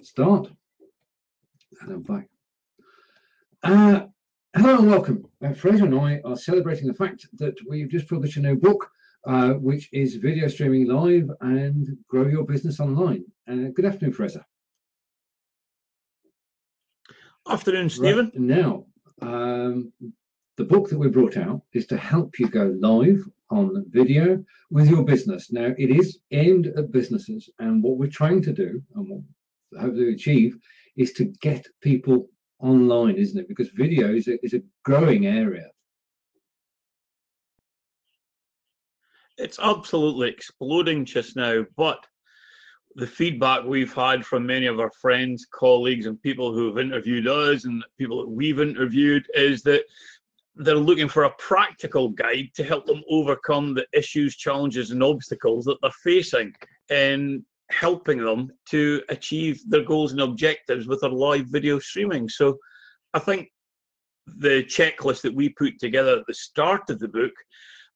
Start, and I'm back. Hello and welcome. Fraser and I are celebrating the fact that we've just published a new book, which is Video Streaming Live and Grow Your Business Online. Good afternoon, Fraser. Afternoon, Steven. Right, now, the book that we brought out is to help you go live on video with your business. Now, it is aimed at businesses, and what we're trying to do and what we hope to achieve is to get people online, isn't it? Because video is a growing area. It's absolutely exploding just now, but the feedback we've had from many of our friends, colleagues, and people who have interviewed us and people that we've interviewed is that they're looking for a practical guide to help them overcome the issues, challenges, and obstacles that they're facing in helping them to achieve their goals and objectives with their live video streaming. So I think the checklist that we put together at the start of the book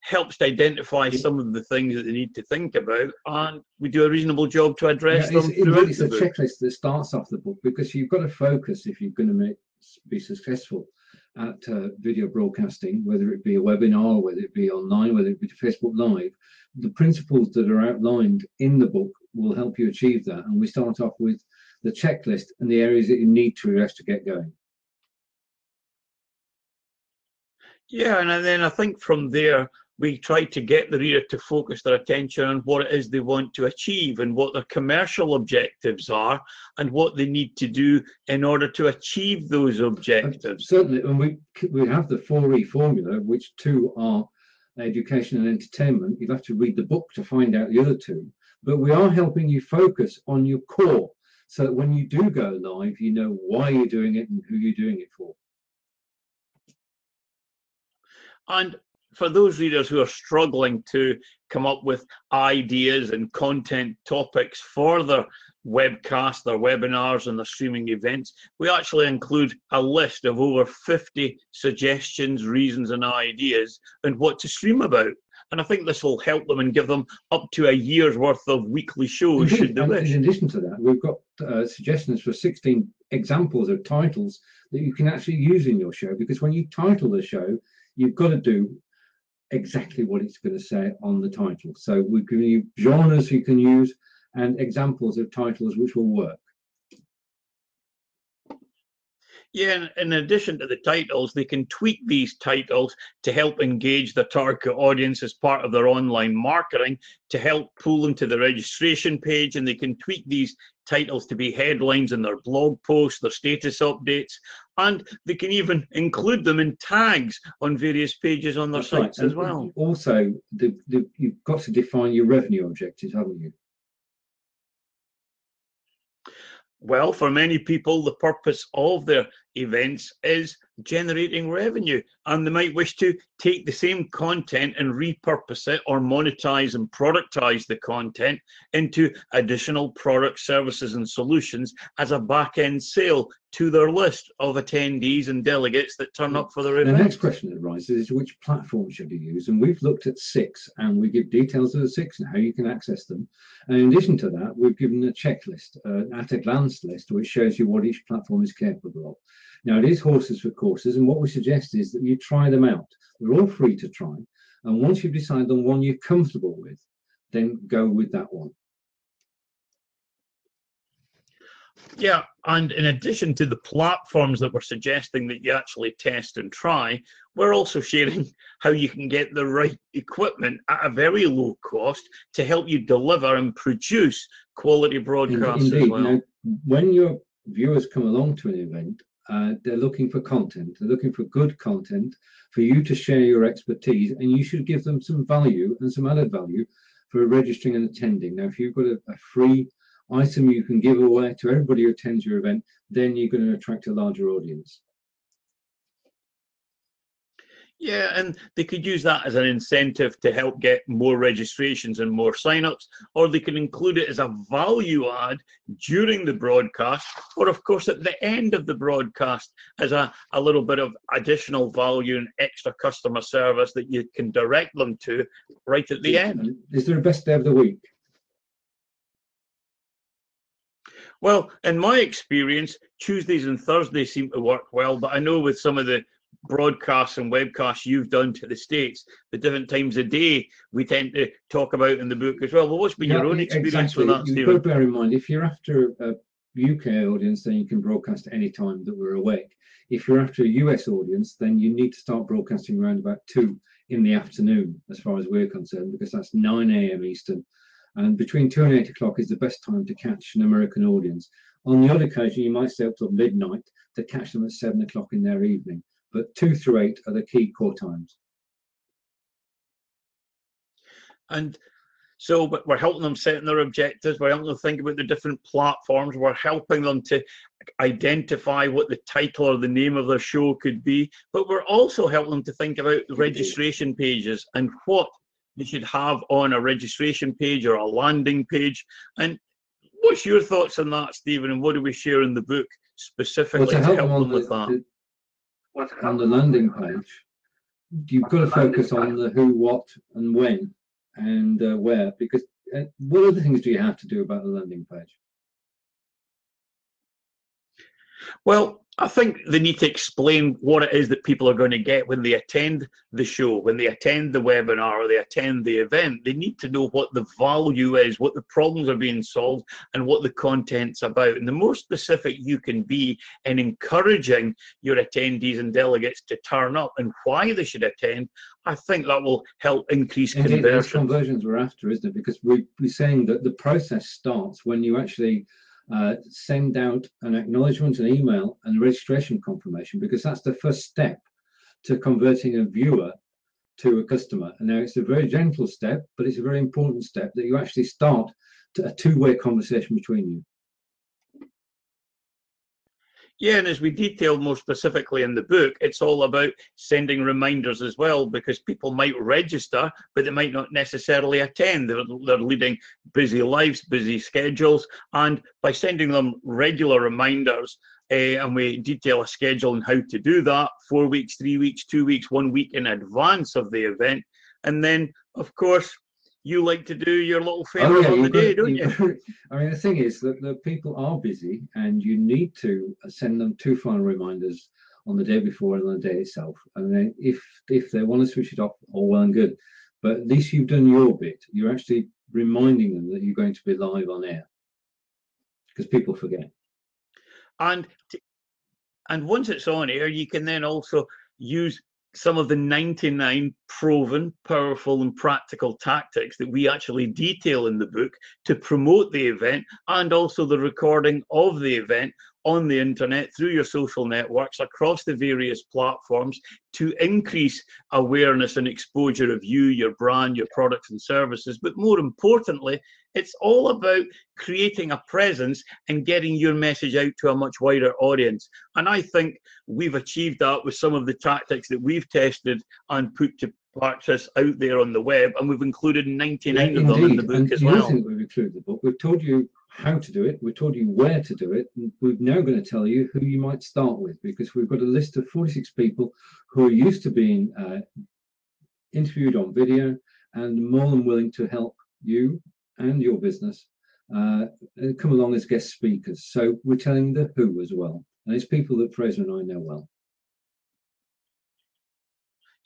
helps to identify some of the things that they need to think about, and we do a reasonable job to address them throughout it's the book. It's a checklist that starts off the book, because you've got to focus if you're going to be successful at video broadcasting, whether it be a webinar, whether it be online, whether it be Facebook Live. The principles that are outlined in the book will help you achieve that, and we start off with the checklist and the areas that you need to address to get going. Yeah, and then I think from there we try to get the reader to focus their attention on what it is they want to achieve and what their commercial objectives are and what they need to do in order to achieve those objectives. Certainly, and we have the 4E formula, which two are education and entertainment. You'll have to read the book to find out the other two, but we are helping you focus on your core so that when you do go live, you know why you're doing it and who you're doing it for. And for those readers who are struggling to come up with ideas and content topics for their webcasts, their webinars, and their streaming events, we actually include a list of over 50 suggestions, reasons, and ideas on what to stream about. And I think this will help them and give them up to a year's worth of weekly shows, should they wish. In addition to that, we've got suggestions for 16 examples of titles that you can actually use in your show, because when you title the show, you've got to do exactly what it's going to say on the title. So we've given you genres you can use and examples of titles which will work. Yeah, and in addition to the titles, they can tweak these titles to help engage their target audience as part of their online marketing, to help pull them to the registration page, and they can tweak these titles to be headlines in their blog posts, their status updates, and they can even include them in tags on various pages on their sites as well. Also, you've got to define your revenue objectives, haven't you? Well, for many people, the purpose of their events is generating revenue, and they might wish to take the same content and repurpose it or monetize and productize the content into additional products, services, and solutions as a back-end sale to their list of attendees and delegates that turn up for their event. The next question that arises is, which platform should you use? And we've looked at 6, and we give details of the 6 and how you can access them. And in addition to that, we've given a checklist, at a glance list, which shows you what each platform is capable of. Now, it is horses for courses, and what we suggest is that you try them out. They're all free to try, and once you've decided on one you're comfortable with, then go with that one. Yeah, and in addition to the platforms that we're suggesting that you actually test and try, we're also sharing how you can get the right equipment at a very low cost to help you deliver and produce quality broadcasts as well. Now, when your viewers come along to an event, they're looking for content. They're looking for good content for you to share your expertise, and you should give them some value and some added value for registering and attending. Now, if you've got a free item you can give away to everybody who attends your event, then you're going to attract a larger audience. Yeah, and they could use that as an incentive to help get more registrations and more signups, or they can include it as a value add during the broadcast, or of course at the end of the broadcast as a little bit of additional value and extra customer service that you can direct them to right at the end. Is there a best day of the week? Well, in my experience, Tuesdays and Thursdays seem to work well, but I know with some of the broadcasts and webcasts you've done to the States, the different times a day we tend to talk about in the book as well. Well, what's been your own experience exactly. with that, You've Stephen? got to bear in mind, if you're after a UK audience, then you can broadcast any time that we're awake. If you're after a US audience, then you need to start broadcasting around about 2 in the afternoon, as far as we're concerned, because that's 9 a.m. Eastern. And between 2 and 8 o'clock is the best time to catch an American audience. On the odd occasion, you might stay up till midnight to catch them at 7 o'clock in their evening. But 2 through 8 are the key core times. And so we're helping them setting their objectives, we're helping them think about the different platforms, we're helping them to identify what the title or the name of their show could be, but we're also helping them to think about the registration pages and what they should have on a registration page or a landing page. And what's your thoughts on that, Stephen, and what do we share in the book specifically to help them with that? On the landing page, you've got to focus on the who, what, and when, and where, because what other things do you have to do about the landing page? Well, I think they need to explain what it is that people are going to get when they attend the show, when they attend the webinar or they attend the event. They need to know what the value is, what the problems are being solved, and what the content's about. And the more specific you can be in encouraging your attendees and delegates to turn up and why they should attend, I think that will help increase conversion. It's conversions we're after, isn't it? Because we're saying that the process starts when you actually send out an acknowledgement, an email, and a registration confirmation, because that's the first step to converting a viewer to a customer. And now it's a very gentle step, but it's a very important step that you actually start a two-way conversation between you. Yeah, and as we detailed more specifically in the book, it's all about sending reminders as well, because people might register, but they might not necessarily attend. They're leading busy lives, busy schedules, and by sending them regular reminders, and we detail a schedule and how to do that, 4 weeks, 3 weeks, 2 weeks, 1 week in advance of the event. And then, of course, you like to do your little favors on the day, don't you? I mean, the thing is that the people are busy, and you need to send them 2 final reminders on the day before and on the day itself. And then if they want to switch it off, all well and good. But at least you've done your bit. You're actually reminding them that you're going to be live on air, because people forget. And once it's on air, you can then also use some of the 99 proven, powerful, and practical tactics that we actually detail in the book to promote the event, and also the recording of the event on the internet through your social networks across the various platforms to increase awareness and exposure of you, your brand, your products and services. But more importantly, it's all about creating a presence and getting your message out to a much wider audience. And I think we've achieved that with some of the tactics that we've tested and put to practice out there on the web, and we've included 99 of them in the book as well. The other thing that we've included in the book, we've told you how to do it, we've told you where to do it, and we're now going to tell you who you might start with, because we've got a list of 46 people who are used to being interviewed on video and more than willing to help you and your business come along as guest speakers. So we're telling the who as well, and it's people that Fraser and I know well.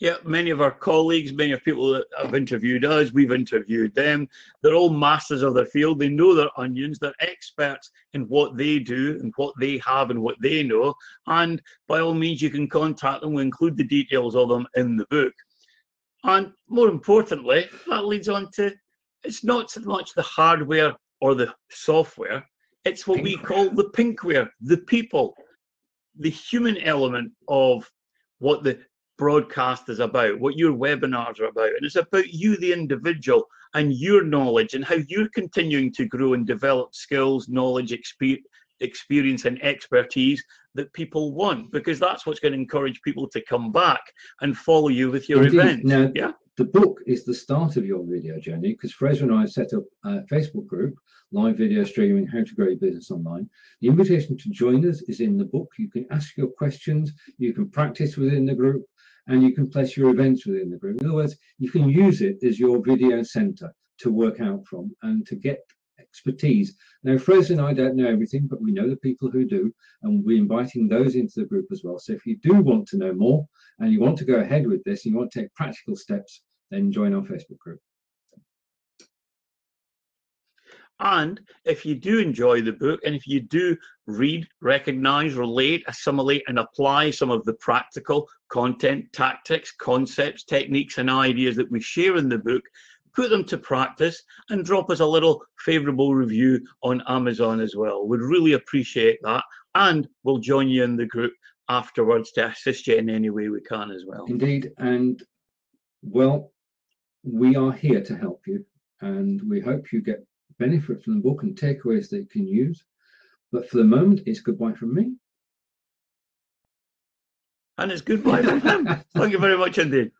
Yeah, many of our colleagues, many of people that have interviewed us, we've interviewed them. They're all masters of their field. They know their onions. They're experts in what they do and what they have and what they know. And by all means, you can contact them. We include the details of them in the book. And more importantly, that leads on to, it's not so much the hardware or the software. It's what we call the pinkware, the people, the human element of what the broadcast is about, what your webinars are about. And it's about you, the individual, and your knowledge, and how you're continuing to grow and develop skills, knowledge, experience, and expertise that people want, because that's what's going to encourage people to come back and follow you with your events. Now, yeah, the book is the start of your video journey, because Fraser and I have set up a Facebook group, live video streaming, how to grow your business online. The invitation to join us is in the book. You can ask your questions, you can practice within the group, and you can place your events within the group. In other words, you can use it as your video center to work out from and to get expertise. Now, Fraser and I don't know everything, but we know the people who do, and we're inviting those into the group as well. So if you do want to know more and you want to go ahead with this, and you want to take practical steps, then join our Facebook group. And if you do enjoy the book, and if you do read, recognize, relate, assimilate, and apply some of the practical content, tactics, concepts, techniques, and ideas that we share in the book, put them to practice and drop us a little favorable review on Amazon as well. We'd really appreciate that. And we'll join you in the group afterwards to assist you in any way we can as well. Indeed. And well, we are here to help you, and we hope you get benefit from the book and takeaways that you can use. But for the moment, it's goodbye from me. And it's goodbye from him. Thank you very much indeed.